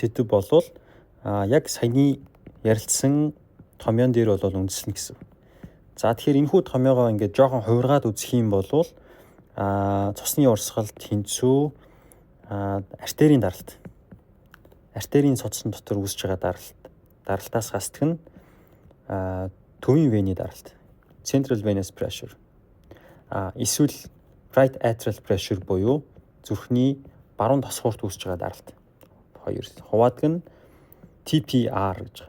сэдв болвол яг саяны ярилцсан томьёон дээр бол үндэслэнэ гэсэн. За тэгэхээр энэхүү томьёогоо ингээд жоохон хувиргаад үзэх юм бол цусны урсгалт, тэнцүү, артерийн даралт. Артерийн цодсон дотор үүсэж байгаа даралтаас гасдаг нь төвийн вений даралт. Central venous pressure. Эсвэл right atrial pressure буюу зүрхний баруун тосгуурт үүсэж байгаа даралт. Хоёр. Хуваадаг нь TPR гэж.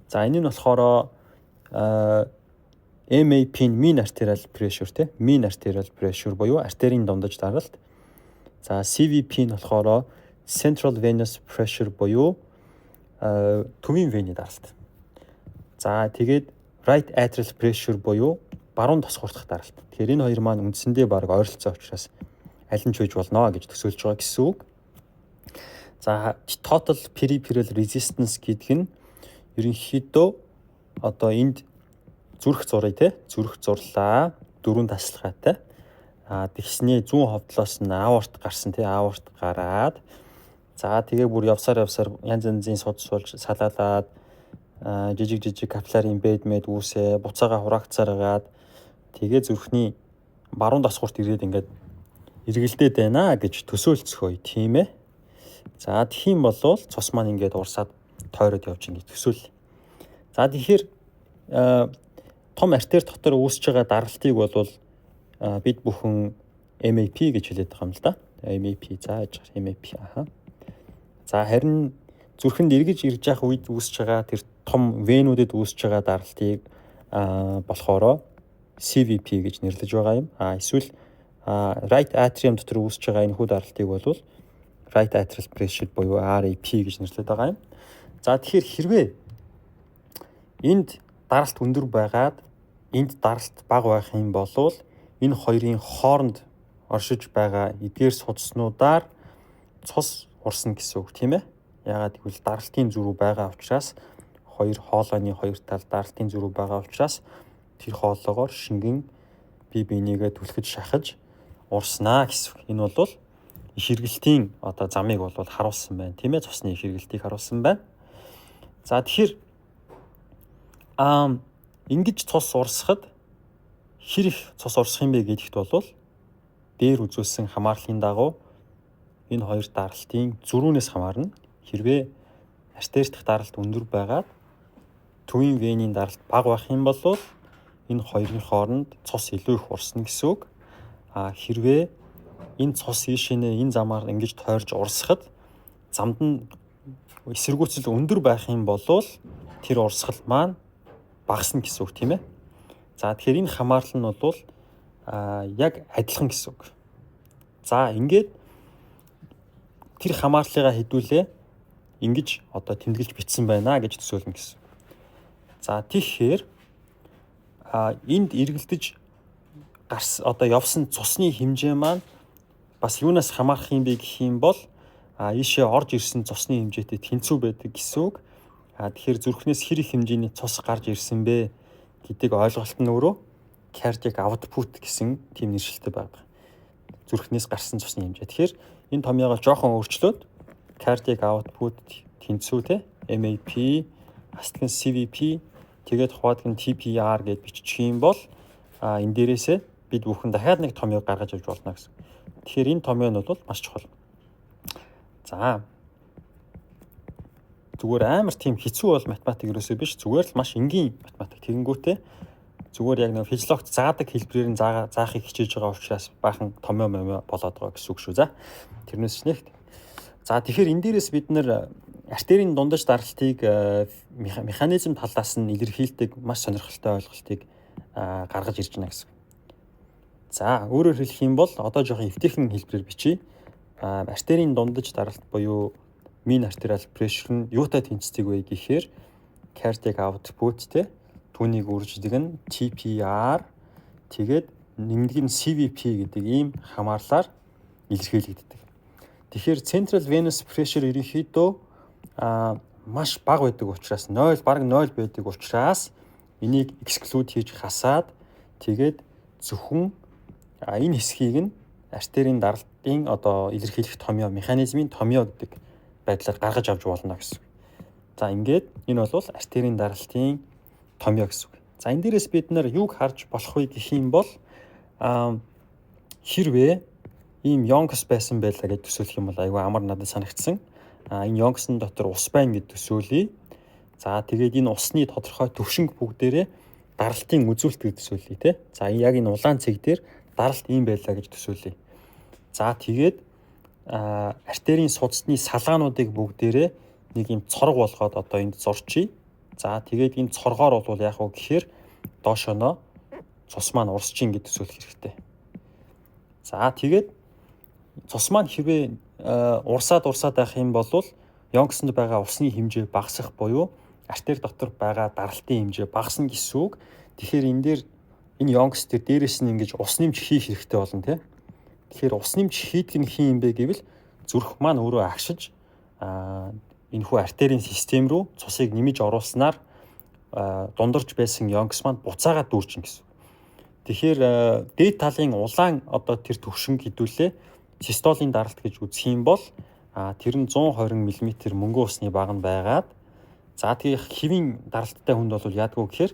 За энэ нь болохоор MAP-ийн mean arterial pressure те mean arterial pressure буюу артерийн дундаж даралт. За CVP нь болохоор central venous pressure буюу төвийн вений даралт. За тэгээд right atrial pressure буюу баруун тосгуурт даралт. Тэгэхээр энэ хоёр маань үндсэндээ баг ойролцоо учраас аль нь ч үж болно гэж төсөөлж байгаа гэсэн үг. За total peripheral resistance гэдэг нь ерөнхийдөө одоо энд зүрх зуръя те зүрх зурлаа дөрвөн тасалгаатай. Тэгснээ зүүн ховдлоос нь аорт гарсан те аорт гараад за тэгээ бүр явсаар янз янзын судас болж салаалаад жижиг капилляр имбедмент үүсээ буцаага хураагдсаар хагаад тэгээ зүрхний баруун тосгуурт ирээд ингээд эргэлдээд байна гэж төсөөлцгөөе тийм ээ. За тийм болвол цус маань ингээд урсаад тойроод явж ингээд төсөөл. За тэгэхээр том артер дотор үүсэж байгаа даралтыг бол бид бүхэн MAP гэж хэлээд байгаа юм л да. MAP зааж MAP За харин зүрхэнд эргэж ирж явах үед үүсэж байгаа тэр том венүүдэд үүсэж байгаа даралтыг болохоор CVP гэж нэрлэж байгаа юм. Эсвэл right atrium дотор үүсэж байгаа энэхүү даралтыг бол right atrial pressure буюу RAP гэж нэрлэдэг байгаа юм. За тэгэхээр хэрвээ энд даралт өндөр байгаад энд даралт бага байх юм бол энэ хоёрын хооронд оршиж байгаа эдгээр судаснуудаар цус урсна гэсэн үг тийм ээ. Яагаад гэвэл даралтын зүрүү байгаа учраас хоёр хоолойны хоёр тал даралтын зүрүү байгаа учраас тэр хоолоогоор шингэн бие бинийгээ түлхэж шахаж урснаа гэсэн үг. Энэ бол их хэрэглтийн одоо замыг бол харуулсан байна тийм ээ. Цусны их хэрэглтийг харуулсан байна. За тэгэхээр ингэж цус урсахад хэр их цус урсах юм бэ гэдэгт бол дээр үзүүлсэн хамаарлын дагуу энэ хоёр даралтын зүрүүнээс хамаарна. Хэрвээ артер дахь даралт өндөр байгаад төвийн венийн даралт бага байх юм бол энэ хоёрын хооронд цус илүү их урсна гэсэн үг. Хэрвээ энэ цус ийшээ энэ замаар ингэж тойрж урсахад замд нь эсэргүүцэл өндөр байх юм бол тэр урсгал маань багасна гэсэн үг тийм ээ. За тэгэхээр энэ хамаарлал нь бол яг адилхан гэсэн үг. За ингээд тэр хамаарлыгаа хэдүүлээ ингэж одоо тэмдэглэж бичсэн байна гэж төсөөлнө гэсэн. За тэгэхээр энд эргэлдэж одоо явсан цусны хэмжээ маань бас юунаас хамаарах юм бэ гэх юм бол ийшээ орж ирсэн цусны хэмжээтэй тэнцүү байдаг гэсэн үг. Тэгэхээр зүрхнээс хэр их хэмжээний цус гарч ирсэн бэ гэдэг ойлголт нь өөрөө cardiac output гэсэн тийм нэршилтэй байдаг. Зүрхнээс гарсан цусны хэмжээ. Тэгэхээр энэ томьёогоо жоохон өөрчлөөд cardiac output тэнцүү те MAP, хасдаг нь CVP, тэгээд хуваадаг нь TPR гэж бичих юм бол энэ дээрээсээ бид бүхэн дахиад нэг томьёог гаргаж авч болно гэсэн. Тэгэхээр энэ томьёо нь бол маш чухал. За зүгээр амар тийм хэцүү бол математик ерөөсөө биш. Зүгээр л маш энгийн математик. Тэгэнгүүтээ зүгээр яг нэг физиологт заадаг хэлбэрээр нь заахыг хичээж байгаа учраас баахан томьёо болоод байгаа гэсэн үг шүү. За тэрнээс нэгт. За тэгэхээр энэ дээрээс бид нэр артерийн дундаж даралтыг механизм талаас нь илэрхийлдэг маш сонирхолтой ойлголтыг гаргаж ирж байна гэсэн. За өөрөөр хэлэх юм бол одоо жоохон эвтэйхэн хэлбэрээр бичье. Артерийн дундаж даралт буюу mean arterial pressure нь юутай тэнцдэг вэ гэхээр cardiac output те түүнийг үрждэг нь TPR тэгээд нэмдэг нь CVP гэдэг ийм хамаарлаар илэрхийлэгддэг. Тэгэхээр central venous pressure ерөнхийдөө маш бага байдаг учраас 0 бараг 0 байдаг учраас энийг exclude хийж хасаад тэгээд зөвхөн энэ хэсгийг нь артерийн даралтын одоо илэрхийлэх томьёо механизмын томьёо гэдэг байдлаар гаргаж авч болно гэсэн. За ингээд энэ бол артерийн даралтын томьёо гэсэн. За энэ дээрээс бид нар юуг харж болох вэ гэх юм бол хэрвээ ийм Yonk's байсан байлаа гэж төсөөлөх юм бол айгүй амар надад санагдсан. Энэ Yonk's-ын дотор ус байна гэж төсөөлье. За тэгээд энэ усны тодорхой төвшинг бүгдээрээ даралтын үзүүлэлт гэж төсөөлье тий. За яг энэ улаан цэг дээр даралт ийм байлаа гэж төсөөлье. За тэгээд артерийн судасны салгаануудыг бүгдээрээ нэг юм цорог болгоод одоо энд зурчий. За тэгээд энэ цоргоор бол яг уу гэхээр доошоно цус маань урсчин гэж төсөөлөх хэрэгтэй. За тэгээд цус маань хэрвээ урсаад байх юм бол Yonk's-нд байгаа усны хэмжээ багасах буюу артер дотор байгаа даралтын хэмжээ багасна гэсэн үг. Тэгэхээр энэ дээр энэ Yonk's дээр дээрээс нь ингэж ус нэмж хийх хэрэгтэй болно тий. Тэгэхээр ус нэмж хийдэг нь хин юм бэ гэвэл зүрх маань өөрөө агшиж энэхүү артерийн систем рүү цусыг нэмж оруулснаар дундарч байсан Yonk's маань буцаагаад дүүрчин гэсэн. Тэгэхээр дээд талын улаан одоо тэр төвшинг хэдүүлээ систолын даралт гэж үзэх юм бол тэр нь 120 мм мөнгөн усны баг нь байгаад за тэгээ хэвийн даралттай хүнд бол яадгүй гэхээр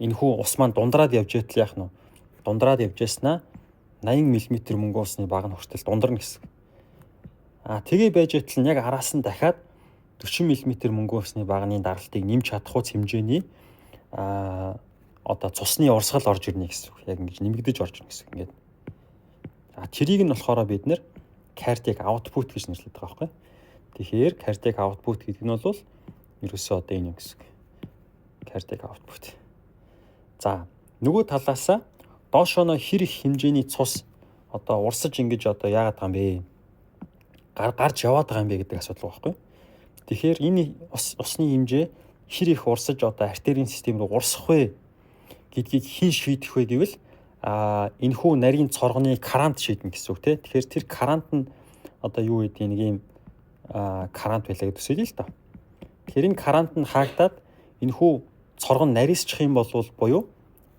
энэхүү ус маань дундраад явж байтал яах нь дундраад явж яснаа 80 мм мөнгөн усны баг нь хүртэл дундарна гэсэн. Тэгээ байж байтал нь яг араас нь дахиад 40 мм мөнгөн усны багны даралтыг нэмж чадах уус хэмжээний одоо цусны урсгал орж ирнэ гэсэн. Яг ингэж нэмэгдэж орж ирнэ гэсэн. Ингээд. Тэрийг нь болохоор бид нэр cardiac output гэж нэрлэдэг байгаа байхгүй. Тэгэхээр cardiac output гэдэг нь бол ерөөсөө одоо энэ юм гэсэн. Cardiac output. За нөгөө талаасаа доошоно хэр их хэмжээний цус одоо урсаж ингэж одоо яагаад байгаа юм бэ? Гарч яваад байгаа юм бэ гэдэг асуудал байхгүй. Тэгэхээр энэ усны хэмжээ хэр их урсаж одоо артерийн систем рүү урсах вэ гэдгийг хэн шийдэх вэ гэвэл энэхүү нарийн цоргоны карант шийднэ гэсэн үг тийм. Тэгэхээр тэр карант нь одоо юу гэдэг нэг юм карант байлаа гэж төсөөлье л доо. Тэгэхээр энэ карант нь хаагдаад энэхүү цоргон нарийсчих юм бол буюу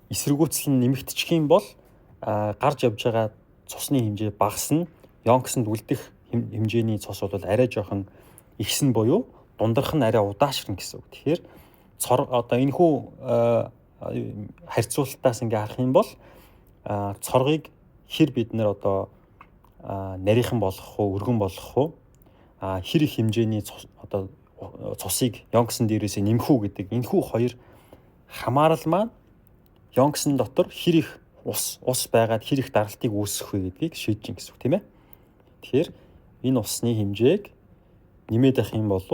эсэргүүцэл нь нэмэгдчих юм бол гарч явж байгаа цусны хэмжээ багасна. Yonk's-нд үлдэх хэмжээний цус бол арай жоохон ихсэн буюу дундрах нь арай удаашрна гэсэн үг. Тэгэхээр одоо энэхүү харьцуулалтаас ингээ харах юм бол цоргыг хэр бид нэр одоо нарийнхан болгох уу, өргөн болгох уу, хэр их хэмжээний одоо цусыг Yonk's-ын дээрээс нэмэх үү гэдэг энэхүү хоёр хамаарал маань Yonk's-ын дотор хэр их ус байгаад хэр их даралтыг үүсгэх вэ гэдгийг шийдэж гин гэсэн үг тийм ээ. Тэгэхээр энэ усны хэмжээг нэмээд байх юм бол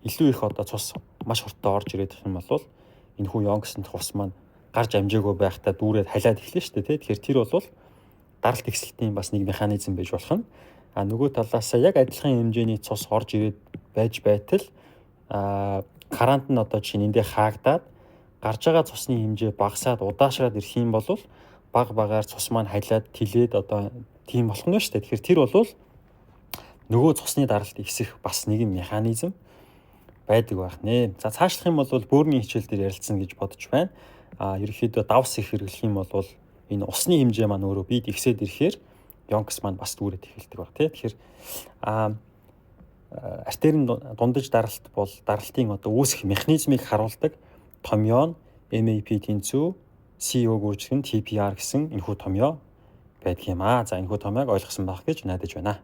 илүү их одоо цус маш хурдтай орж ирээд их юм бол энэхүү Yonk's-ын ус маань гарч амжаагүй байхдаа дүүрээд халиад эхлэв шүү дээ. Тэгэхээр тэр бол даралт ихсэлтийн бас нэг механизм байж болох нь. Нөгөө талаасаа яг адилхан хэмжээний цус орж ирээд байж байтал карант нь одоо чинь эндээ хаагдаад гарч байгаа цусны хэмжээ багасаад удаашраад ирэх юм бол багаар цус маань халиад тэлээд одоо тийм болох нь шүү дээ. Тэгэхээр тэр бол нөгөө цусны даралт ихсэх бас нэгэн механизм байдаг байх нэ. За цаашлах юм бол бөөрийн хичээл дээр ярилцсан гэж бодож байна. Ерөнхийдөө давс их хэрэглэх юм бол энэ усны хэмжээ маань өөрөө бид ихсээд ирэхээр Yonk's маань бас дүүрээд эхэлдэг баг тий. Тэгэхээр артерийн дундаж даралт бол даралтын одоо үүсэх механизмыг харуулдаг томьёо нь MAP тэнцүү CO гүйцэтгэн TPR гэсэн энэхүү томьёо байдаг юм аа. За энэхүү томьёог ойлгосон байх гэж найдаж байна.